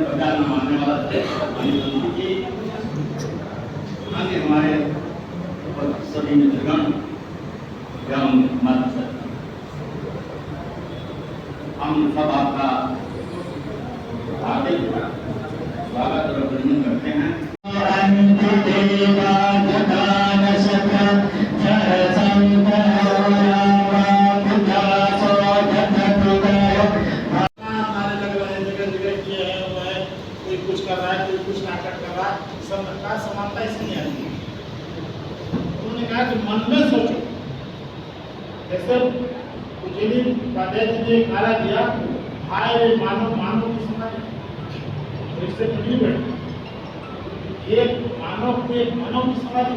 प्रकार मानने वाला कि आगे हमारे सभी मित्रगण एवं माता हम सब आपका हार्दिक स्वागत और अभिनंदन करते हैं। समानता इसमें नहीं आती। उन्होंने कहा कि मन में सोचो, जैसे उज्जैनी उपाध्याय जी ने एक नारा दिया, हाय मानव मानव की समाज, तो इससे नहीं बैठे ये मानव के मानव की समाज।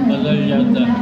बदल जाता है।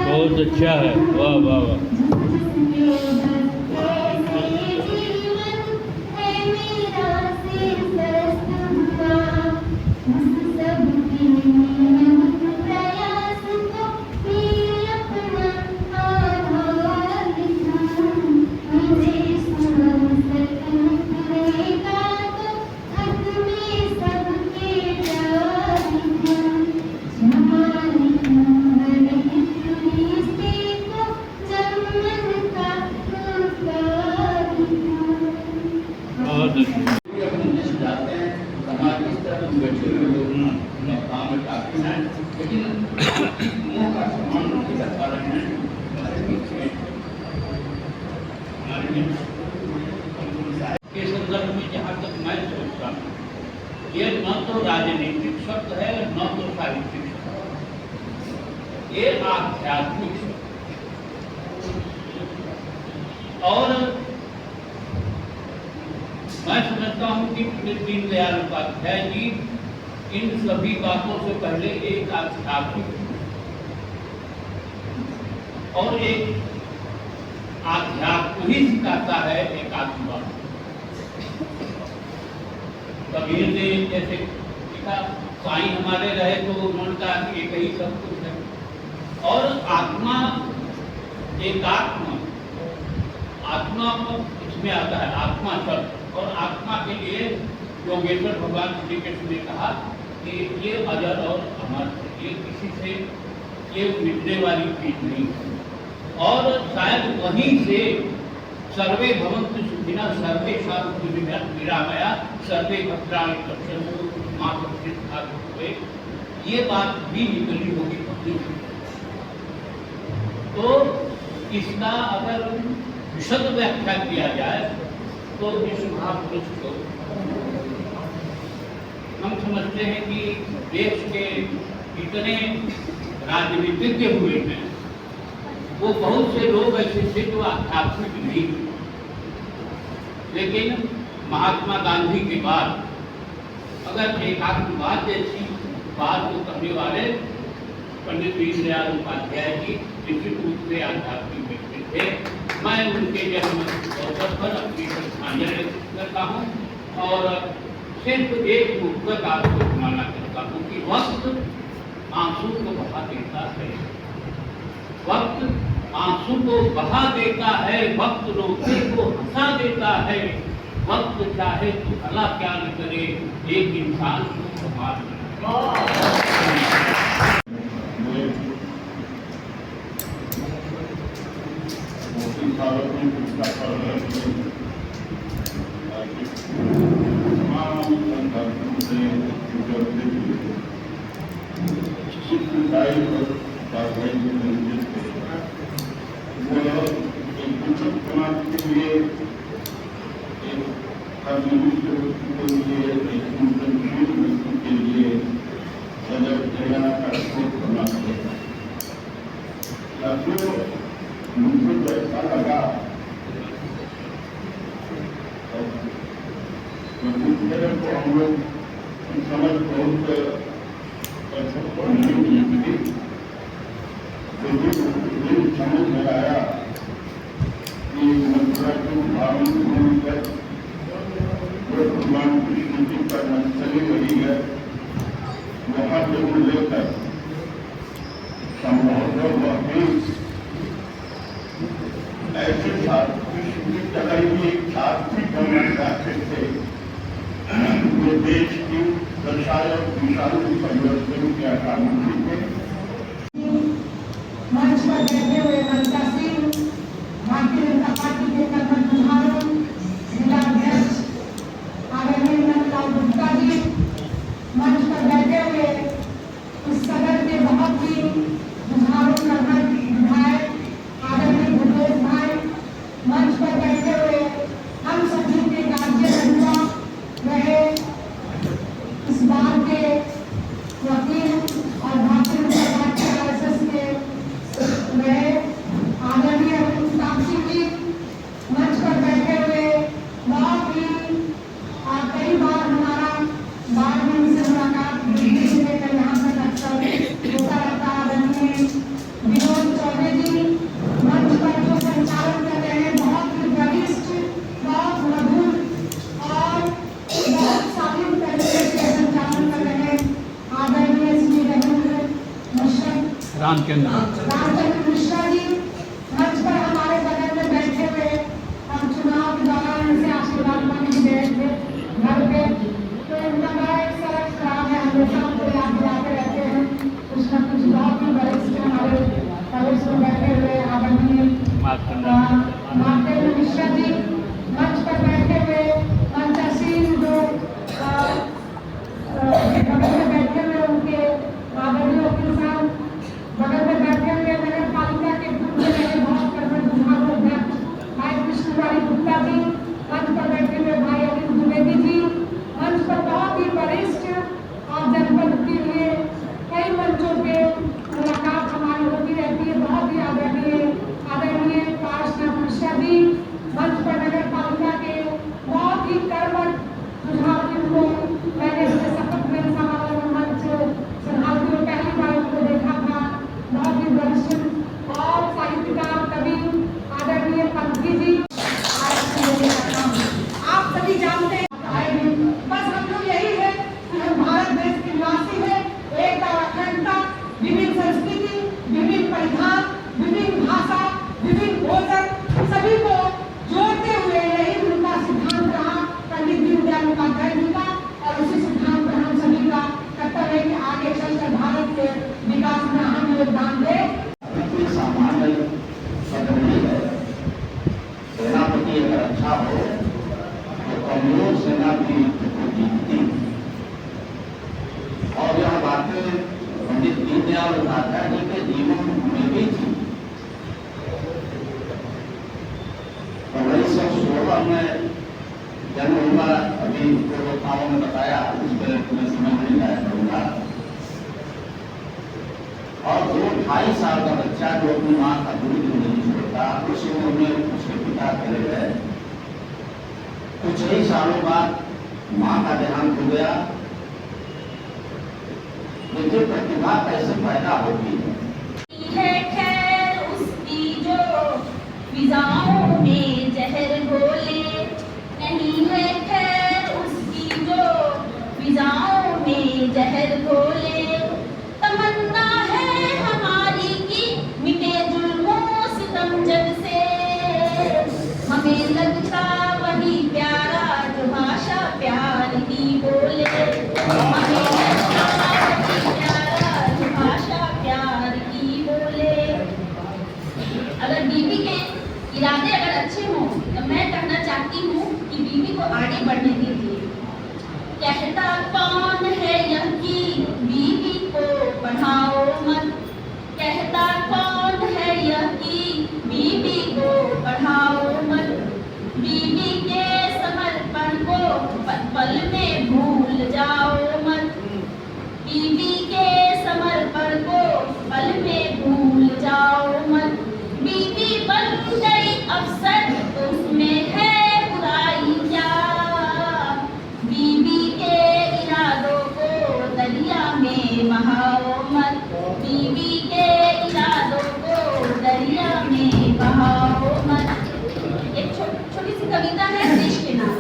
बहुत अच्छा है, वाह वाह वाह। बहुत अच्छा। ये अपने देश जाते हैं, समाज इस तरह से बैठे हुए लोग अपने काम में काफी हैं, लेकिन मुंह का सम्मान नहीं कर पा रहे हैं। हमारे बीच में के संदर्भ में जहाँ तक मैं सोचता हूँ, ये न तो राजनीतिक शब्द है न तो साहित्यिक शब्द, ये आध्यात्मिक शब्द। और मैं समझता हूँ कि पंडित दीनदयाल उपाध्याय जी इन सभी बातों से पहले एक आध्यात्मिक और एक आध्यात्म ही सिखाता है, एक आत्मवाद। कबीर ने जैसे लिखा, साईं हमारे रहे तो उन्होंने कहा कि एक ही सब कुछ है। और आत्मा, एकात्मा, आत्मा इसमें आता है, आत्मा शब्द। और आत्मा के लिए योगेश्वर भगवान श्री कृष्ण ने कहा कि ये अजर और अमर, ये किसी से ये मिटने वाली चीज नहीं है। और शायद वहीं से सर्वे भवन्तु सुखिनः सर्वे शान्तु निरामया सर्वे भद्राणि पश्यन्तु मा कश्चित् दुःखेन, ये बात भी निकली होगी पत्नी से। तो इसका अगर विशद व्याख्या किया जाए तो इस महापुरुष को हम समझते हैं कि देश के इतने राजनीतिज्ञ हुए हैं, वो बहुत से लोग ऐसे थे जो आध्यात्मिक नहीं थे, लेकिन महात्मा गांधी के बाद अगर एकात्मवाद जैसी बात को करने वाले पंडित दीनदयाल उपाध्याय जी निश्चित रूप से आध्यात्मिक व्यक्ति थे। मैं उनके जन्म अवसर पर अपनी श्रद्धांजलि करता हूँ और सिर्फ एक पुस्तक आपको सुनाना चाहता हूँ कि वक्त आंसू को बहा देता है, वक्त आंसू को बहा देता है, वक्त रोते को हंसा देता है, वक्त चाहे तो भला क्या न करे एक इंसान को संभाल मुझे ऐसा लगा को हम लोग समझ बहुत नहीं थी, लेकिन समझ में आया कि मथुरा की धार्मिक भूमि पर जो भगवान कृष्ण की पर चली रही है, वहाँ से वो लेकर संभवतः वह भी ऐसे कृष्ण की तरह ही एक सात्विक बनना चाहते थे जो देश की दशा और दिशा में परिवर्तन के आकांक्षी थे। मंच पर बैठे हुए ममता सिंह, भारतीय जनता पार्टी के कर्मठ जुझारू जिला अध्यक्ष आदरणीय नंदलाल गुप्ता जी, मंच पर बैठे हुए इस सदन के बहुत ही जुझारू कर्मठ विधायक आदरणीय भूपेश भाई, मंच पर बैठे हुए हम सभी के गार्जियन रहे इस बार के वकील और भारतीय जनता पार्टी आरएसएस के रहे आदरणीय तापसी जी, मंच पर बैठे हुए बहुत ही कई बार हमारा बार में उनसे मुलाकात दिल्ली से लेकर यहाँ तक अक्सर होता रहता आदरणीय विनोद चौधरी जी, मंच पर जो संचालन कर रहे हैं बहुत ही वरिष्ठ, बहुत मधुर और बहुत शालीन तरीके से संचालन कर रहे हैं आदरणीय श्री रविंद्र मिश्रा रामचंद्र मिश्रा जी, मंच पर हमारे बगल में बैठे हुए हम चुनाव के दौरान इनसे आशीर्वाद मांगने गए थे घर पे, तो इनका बड़ा एक सड़क खराब है, हमेशा हमको याद दिलाते रहते हैं कुछ न कुछ। बहुत ही वरिष्ठ हमारे प्रदेश में बैठे हुए आदरणीय मार्केंद्र मिश्रा जी, मंच पर बैठे हुए मंचासीन जो बगल में बैठे हुए उनके आदरणीय वकील साहब, बगल में बैठे हुए नगर पालिका के पूर्व रहे बहुत कर्मठ जुझारू अध्यक्ष भाई कृष्णवाणी गुप्ता जी, मंच पर बैठे हुए भाई अनिल द्विवेदी जी, मंच पर बहुत ही वरिष्ठ और जनपद के लिए कई मंचों पे मुलाकात हमारी होती रहती है, बहुत ही आदरणीय पार्षद मिश्रा जी, मंच पर नगर पालिका के बहुत ही कर्मठ जुझारू को मैंने इससे शपथ ग्रहण समारोह में मंच संभालते हुए पहली बार उनको देखा था, बहुत ही वरिष्ठ और साहित्यकार कवि आदरणीय पंथी जी, आप सभी जानते हैं। बस हम लोग यही है कि हम भारत देश के निवासी हैं, एकता और अखंडता, विभिन्न संस्कृति, विभिन्न परिधान, विभिन्न भाषा, विभिन्न भोजन, सभी को जोड़ते हुए यही और मैं जन्म हुआ अभी पूर्वताओं ने बताया, उस पर तुम्हें समझ नहीं आया करूँगा। और 2-2.5 साल का बच्चा जो अपनी माँ का दूध नहीं छोड़ता, उस उम्र में उसके पिता चले गए। कुछ ही सालों बाद माँ का देहांत हो गया। देखिए प्रतिभा कैसे पैदा होती है। खैर उसकी जो फिजाओं में जहर घोले, नहीं है खैर उसकी जो फिजाओं में जहर घोले। तमन्ना है हमारी की मिटे जुल्मों सितम जग से, हमें लगता वही प्यारा जो भाषा प्यार ही बोले। हमें लगता वही प्यारा जो भाषा प्यार ही बोले। अगर बीवी के इरादे अगर अच्छे हों तो मैं कहना चाहती हूँ कि बीवी को आगे बढ़ने दीजिए। कहता कौन है यह कि बीवी को पढ़ाओ मत, कहता कौन है यह कि बीवी को पढ़ाओ मत। बीवी के समर्पण को पल में भूल जाओ मत, बीवी के समर्पण को पल में भूल जाओ मत। बीवी बन गई अफसर तो उसमें है बुराई क्या, बीवी के इरादों को दरिया में बहाओ मत, बीवी के इरादों को दरिया में बहाओ मत। एक छोटी सी कविता है देश के नाम।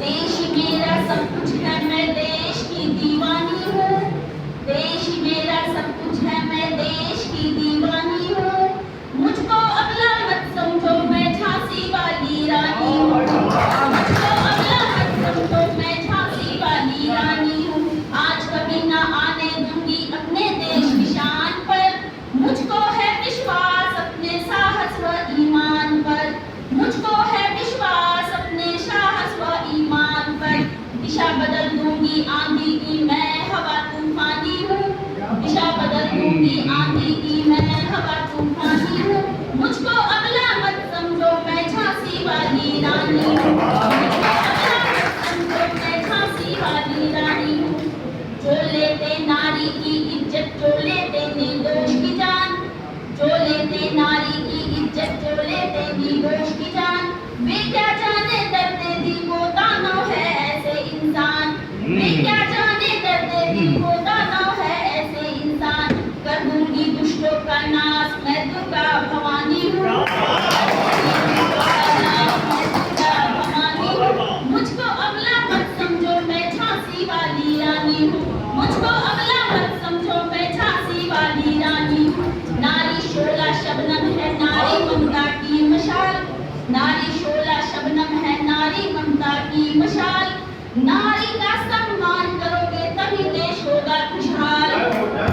देश मेरा सब कुछ है, मैं देश की दीवानी हूँ। देश मेरा सब कुछ है, मैं देश की दीवानी हूँ। मुझको अगला मत समझो, मैं झांसी वाली रानी हूँ। मुझको अगला मत समझो, मैं झांसी वाली रानी हूँ। आज कभी ना आने दूंगी अपने देश की शान पर। मुझको है विश्वास अपने साहस व ईमान पर। मुझको है विश्वास अपने साहस व ईमान पर। दिशा बदल दूंगी आंधी की मैं हवा तूफानी हूँ। दिशा बदल दूंगी आंधी की मैं हवा तूफानी हूँ। मुझको अगला मत समझो, मैं झांसी वाली रानी हूँ। मुझको अगला मत समझो, मैं झांसी वाली रानी हूँ। जो लेते नारी की इज्जत, जो लेते निर्दोष की जान, जो लेते नारी की इज्जत, जो लेते निर्दोष की जान। वे क्या जाने दर्द दिल को दानव है ऐसे इंसान। वे क्या जाने दर्द दिल को दानव है ऐसे इंसान। कर दूंगी दुष्टों का नाश, मैं दुर्गा भवानी हूँ। मुझको अगला मत समझो, मैं झांसी वाली रानी हूँ। मुझको अगला मत समझो, मैं झांसी वाली रानी हूँ। नारी शोला शबनम है, नारी ममता की मशाल। नारी शोला शबनम है, नारी ममता की मशाल। नारी का सम्मान करोगे तभी देश होगा खुशहाल।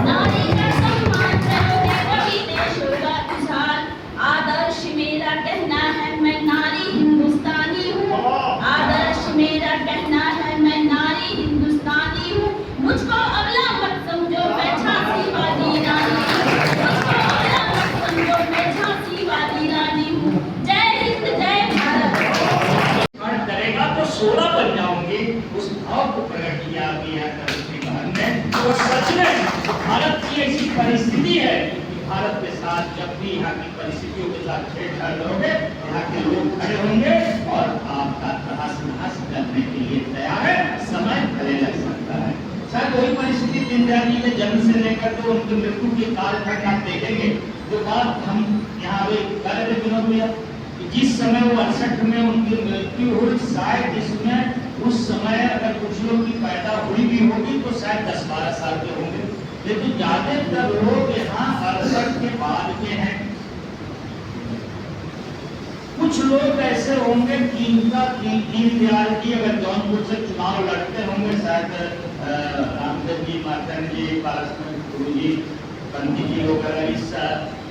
नारी का सम्मान करोगे तभी देश होगा खुशहाल। आदर्श मेरा कहना है, मैं नारी हिंदुस्तानी हूँ। आदर्श मेरा कहना है, मैं नारी हिंदुस्तानी हूँ। मुझको अगला मत समझो, मैं झांसी वाली रानी हूँ। मुझको अगला मत समझो, मैं झांसी वाली रानी हूँ। जय हिंद, जय भारत। करेगा तो 16 बन जाऊंगी। उस भाव को प्रकट किया गया उसके बहन ने। तो सच में भारत की ऐसी परिस्थिति है कि भारत के साथ जब भी यहाँ की परिस्थितियों के साथ छेड़छाड़ करोगे, यहाँ के लोग खड़े होंगे और आपका तहस नहस करने के लिए तैयार है। समय भले लग सकता है। शायद वही परिस्थिति दीनदयाल जी के जन्म से लेकर के उनकी मृत्यु के काल तक आप देखेंगे। जो बात हम यहाँ कर रहे थे विनोद भैया, जिस समय वो 68 में उनकी मृत्यु हुई, शायद इसमें उस समय अगर कुछ लोग की पैदा हुई भी होगी तो शायद 10-12 साल के होंगे। लेकिन ज्यादातर लोग यहाँ 68 के बाद के हैं। कुछ लोग ऐसे होंगे कि इनका दीनदयाल जी अगर जौनपुर से चुनाव लड़ते होंगे, शायद रामदेव जी, मार्कंड जी, पारसमल गुरु जी, पंडित जी वगैरह, इस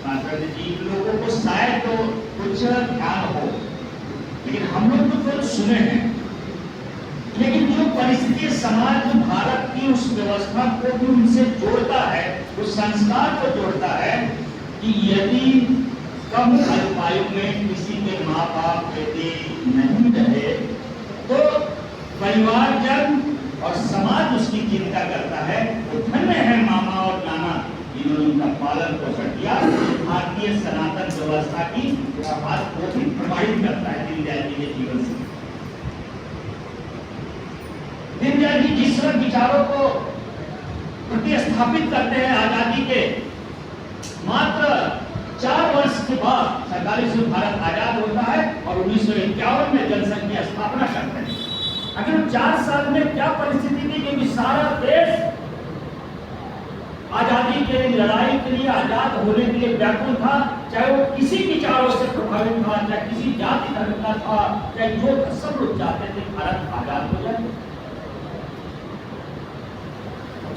मार्कंड जी लोगों को शायद तो कुछ ध्यान हो। लेकिन हम लोग तो केवल सुने हैं। लेकिन जो परिस्थिति समाज में भारत की उस व्यवस्था को भी उनसे जोड़ता है, उस संस्कार को जोड़ता है कि यदि कम आयु में किसी के माँ बाप बेटे नहीं रहे तो परिवारजन और समाज उसकी चिंता करता है। तो धन्य है मामा और नाना, इन्होंने उनका पालन पोषण किया। भारतीय सनातन व्यवस्था की बात को भी प्रभावित करता है दीनदयाल जी के जीवन से। दीनदयाल जी जिस तरह विचारों को प्रतिस्थापित करते हैं आजादी के मात्र 4 वर्ष के बाद 47 में भारत आजाद होता है और 1951 में जनसंघ की स्थापना करते हैं। अगर 4 साल में क्या परिस्थिति थी, क्योंकि सारा देश आजादी के लिए, लड़ाई के लिए, आजाद होने के लिए व्याकुल था। चाहे वो किसी विचारों से प्रभावित था, चाहे किसी जाति धर्म का था, चाहे जो सब लोग चाहते थे भारत आजाद हो जाए,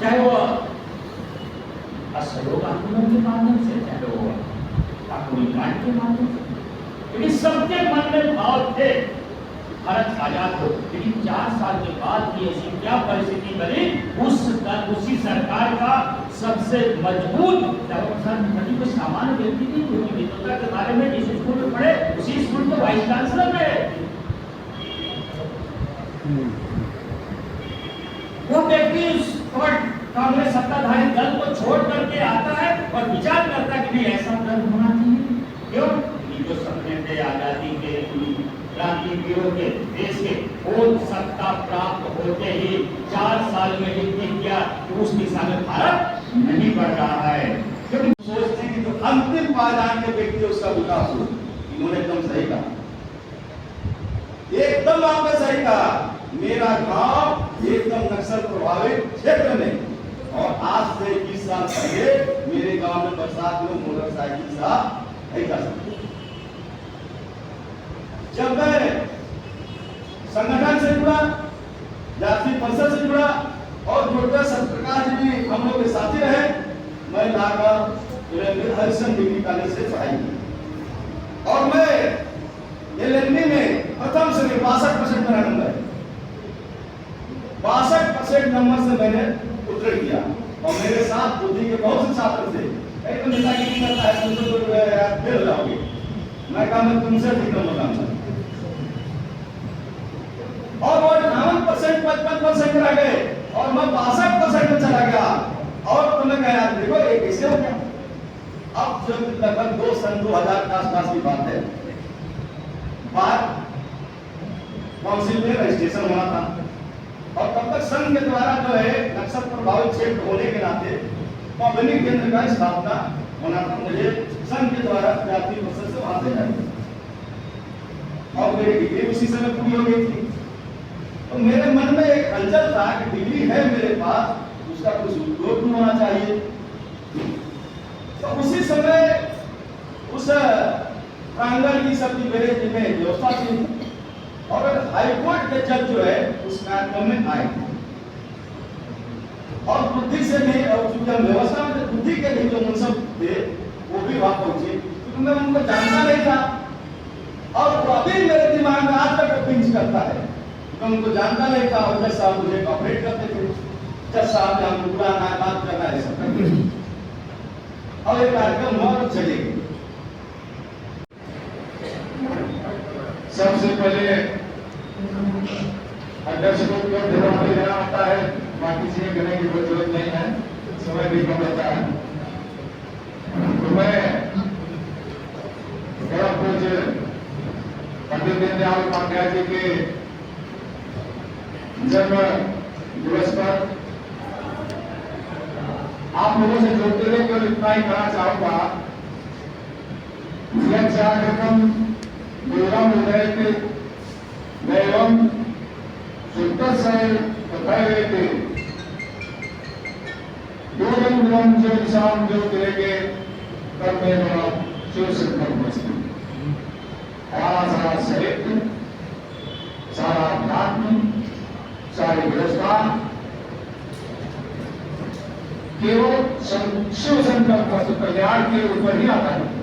चाहे वो असहयोग आंदोलन के माध्यम से, चाहे वो कांड के माध्यम से, क्योंकि सबके मन में भाव थे भारत आजाद हो। लेकिन 4 साल के बाद भी ऐसी क्या परिस्थिति बनी, उसी सरकार का सबसे मजबूत को सामान्य व्यक्ति थी, क्योंकि विद्वता के बारे में जिस स्कूल में पढ़े उसी स्कूल के वाइस चांसलर में वो व्यक्ति कांग्रेस सत्ताधारी दल को छोड़ करके आता है और विचार करता है कि नहीं ऐसा दल होना चाहिए। क्यों? जो सपने थे आजादी के, क्रांतिवीरों के, देश के, वो सत्ता प्राप्त होते ही 4 साल में ही किया कि उस दिशा में भारत नहीं बढ़ रहा है। क्योंकि सोचते हैं कि जो अंतिम पायदान के व्यक्ति उसका विकास हो। इन्होंने एकदम सही कहा, एकदम आपने सही कहा। मेरा गांव एकदम नक्सल प्रभावित क्षेत्र में, और आज से 20 साल पहले मेरे गांव में बरसात में मोटरसाइकिल साहब नहीं जा सकते। जब मैं संगठन से जुड़ा, जाति परिषद से जुड़ा और डॉक्टर सत्यप्रकाश जी भी हम लोग के साथी रहे, मैं लाकर हरिशन डिग्री कॉलेज से पढ़ाई की और मैं एलएलबी में प्रथम से 62% मेरा नंबर है। 62% नंबर से मैंने उत्तीर्ण किया और मेरे साथ बुद्धि के बहुत से छात्र थे। एक तो नेतागिरी करता है, तुम तो फेल हो जाओगे। मैं कहा मैं तुमसे ठीक नंबर लाऊंगा और वो 58% 55% रह गए और मैं 62% में चला गया। और तुम्हें कहा यार देखो ये कैसे हो गया। अब जब लगभग 2000 के आसपास की बात है, बात काउंसिल में रजिस्ट्रेशन होना था और तब तक संघ के द्वारा जो है नक्सल प्रभावित क्षेत्र होने के नाते पब्लिक केंद्र का स्थापना होना था। मुझे संघ के द्वारा जाति परिषद से वहां से जाए और मेरी डिग्री उसी समय पूरी हो गई थी। तो मेरे मन में एक हलचल था कि डिग्री है मेरे पास, उसका कुछ उपयोग भी होना चाहिए। तो उसी समय उस प्रांगण की सबकी मेरे में व्यवस्था थी और हाईकोर्ट के जज जो है उस कार्यक्रम में आए और बुद्धि से भी, और चूंकि हम व्यवस्था में बुद्धि के भी जो मुंसब थे वो भी वहां पहुंचे, क्योंकि मैं उनको जानता नहीं था और वो अभी मेरे दिमाग में आज तक पिंच करता है। मैं उनको जानता नहीं था और जज साहब मुझे कॉपरेट करते थे। जज साहब ने हमको बुलाना है, बात करना है, सब करते और ये कार्यक्रम और चले गए। सबसे पहले अध्यक्ष को धन्यवाद देना होता है, बाकी चीजें करने की कोई जरूरत नहीं है, समय भी कम रहता है। तो मैं बड़ा पूज्य पंडित दीनदयाल उपाध्याय जी के जन्म दिवस पर आप लोगों से जोड़ते हुए केवल इतना ही कहना चाहूंगा, यह कार्यक्रम दुर्गम हृदय एवं सुंदर से बताए गए थे। दो दिन जो किसान जो गिरेंगे तब में बड़ा शिव संकल्प बचते सारा साहित्य, सारा अध्यात्म, सारी व्यवस्था केवल शिव संकल्प कल्याण के ऊपर ही आता है।